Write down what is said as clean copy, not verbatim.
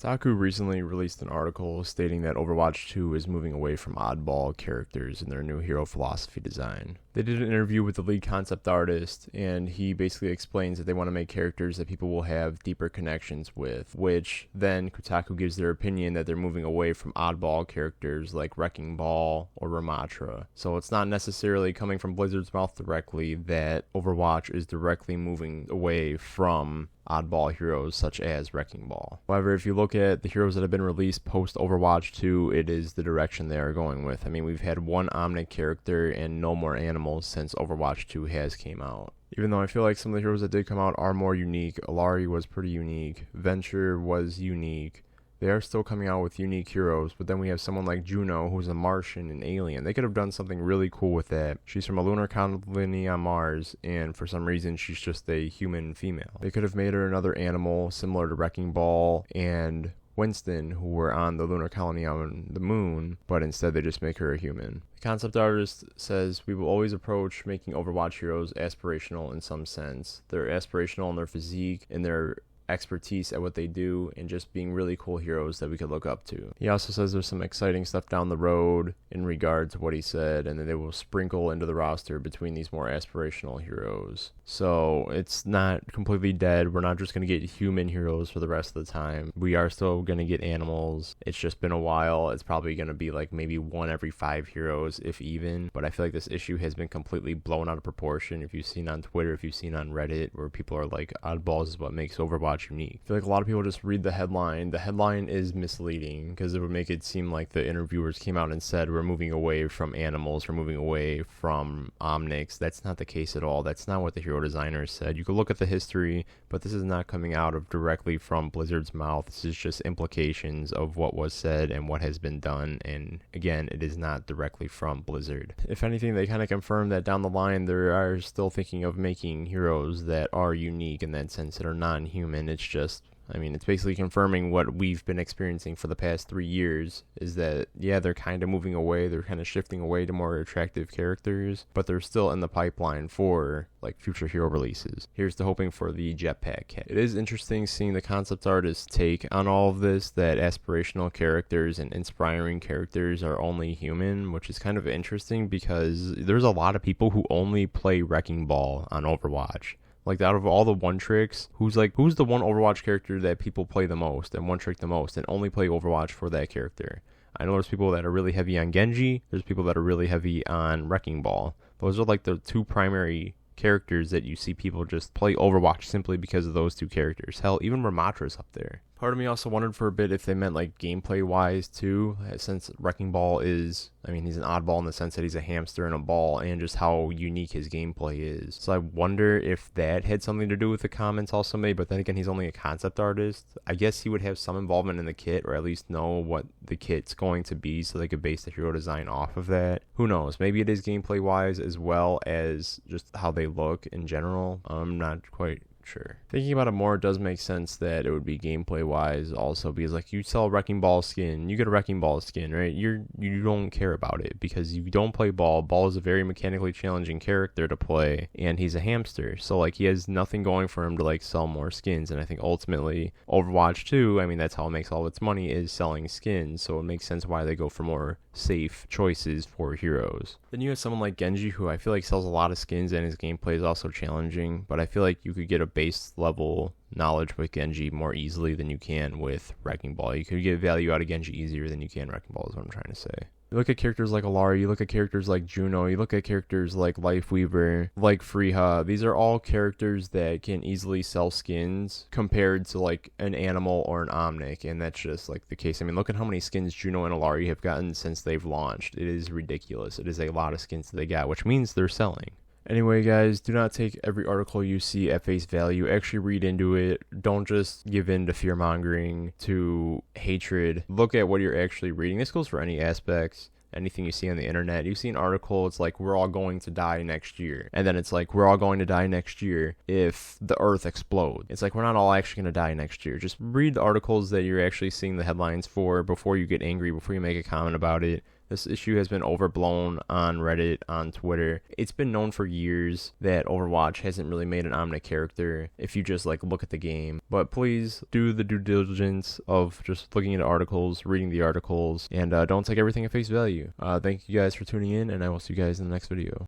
Kotaku recently released an article stating that Overwatch 2 is moving away from oddball characters in their new hero philosophy design. They did an interview with the lead concept artist, and he basically explains that they want to make characters that people will have deeper connections with, which then Kotaku gives their opinion that they're moving away from oddball characters like Wrecking Ball or Ramatra. So it's not necessarily coming from Blizzard's mouth directly that Overwatch is directly moving away from oddball heroes such as Wrecking Ball. However, if you look at the heroes that have been released post Overwatch 2, it is the direction they are going with. I mean, we've had one Omnic character and no more animals since Overwatch 2 has came out. Even though I feel like some of the heroes that did come out are more unique. Alari was pretty unique. Venture was unique. They are still coming out with unique heroes, but then we have someone like Juno, who's a Martian and alien. They could have done something really cool with that. She's from a lunar colony on Mars, and for some reason, she's just a human female. They could have made her another animal, similar to Wrecking Ball and Winston, who were on the lunar colony on the moon, but instead they just make her a human. The concept artist says, "We will always approach making Overwatch heroes aspirational in some sense. They're aspirational in their physique, in their expertise at what they do, and just being really cool heroes that we could look up to." He also says there's some exciting stuff down the road in regard to what he said, and then they will sprinkle into the roster between these more aspirational heroes. So it's not completely dead. We're not just going to get human heroes for the rest of the time. We are still going to get animals. It's just been a while. It's probably going to be like maybe one every 5 heroes, if even. But I feel like this issue has been completely blown out of proportion. If you've seen on Twitter, if you've seen on Reddit, where people are like, oddballs is what makes Overwatch unique. I feel like a lot of people just read the headline. The headline is misleading because it would make it seem like the interviewers came out and said we're moving away from animals, we're moving away from Omnics. That's not the case at all. That's not what the hero designers said. You could look at the history, but this is not coming out of directly from Blizzard's mouth. This is just implications of what was said and what has been done, and again, it is not directly from Blizzard. If anything, they kind of confirm that down the line they are still thinking of making heroes that are unique in that sense, that are non-human. It's just, I mean, it's basically confirming what we've been experiencing for the past 3 years, is that, yeah, they're kind of moving away, they're kind of shifting away to more attractive characters, but they're still in the pipeline for, like, future hero releases. Here's to hoping for the Jetpack Cat. It is interesting seeing the concept artist's take on all of this, that aspirational characters and inspiring characters are only human, which is kind of interesting because there's a lot of people who only play Wrecking Ball on Overwatch. Like, out of all the one tricks, who's the one Overwatch character that people play the most and one trick the most and only play Overwatch for that character? I know there's people that are really heavy on Genji. There's people that are really heavy on Wrecking Ball. Those are like the two primary characters that you see people just play Overwatch simply because of those two characters. Hell, even Ramatra's up there. Part of me also wondered for a bit if they meant like gameplay wise too, since Wrecking Ball is, I mean, he's an oddball in the sense that he's a hamster in a ball, and just how unique his gameplay is. So I wonder if that had something to do with the comments also made, but then again, he's only a concept artist. I guess he would have some involvement in the kit, or at least know what the kit's going to be so they could base the hero design off of that. Who knows? Maybe it is gameplay wise as well as just how they look in general. I'm not quite sure. Thinking about it more, it does make sense that it would be gameplay wise also, because like you sell a Wrecking Ball skin, you get a Wrecking Ball skin, right? You don't care about it because you don't play Ball. Ball is a very mechanically challenging character to play, and he's a hamster, so like he has nothing going for him to like sell more skins. And I think ultimately Overwatch 2, I mean, that's how it makes all its money, is selling skins, so it makes sense why they go for more safe choices for heroes. Then you have someone like Genji, who I feel like sells a lot of skins and his gameplay is also challenging, but I feel like you could get a base level knowledge with Genji more easily than you can with Wrecking Ball. You could get value out of Genji easier than you can Wrecking Ball, is what I'm trying to say. You look at characters like Alari, you look at characters like Juno, you look at characters like Lifeweaver, like Freeha. These are all characters that can easily sell skins compared to like an animal or an Omnic, and that's just like the case. I mean, look at how many skins Juno and Alari have gotten since they've launched. It is ridiculous. It is a lot of skins that they got, which means they're selling. Anyway, guys, do not take every article you see at face value. Actually read into it. Don't just give in to fear-mongering, to hatred. Look at what you're actually reading. This goes for any aspects. Anything you see on the internet. You see an article, it's like, we're all going to die next year. And then it's like, we're all going to die next year if the earth explodes. It's like, we're not all actually going to die next year. Just read the articles that you're actually seeing the headlines for before you get angry, before you make a comment about it. This issue has been overblown on Reddit, on Twitter. It's been known for years that Overwatch hasn't really made an Omnic character if you just like look at the game. But please do the due diligence of just looking at articles, reading the articles, and don't take everything at face value. Thank you guys for tuning in, and I will see you guys in the next video.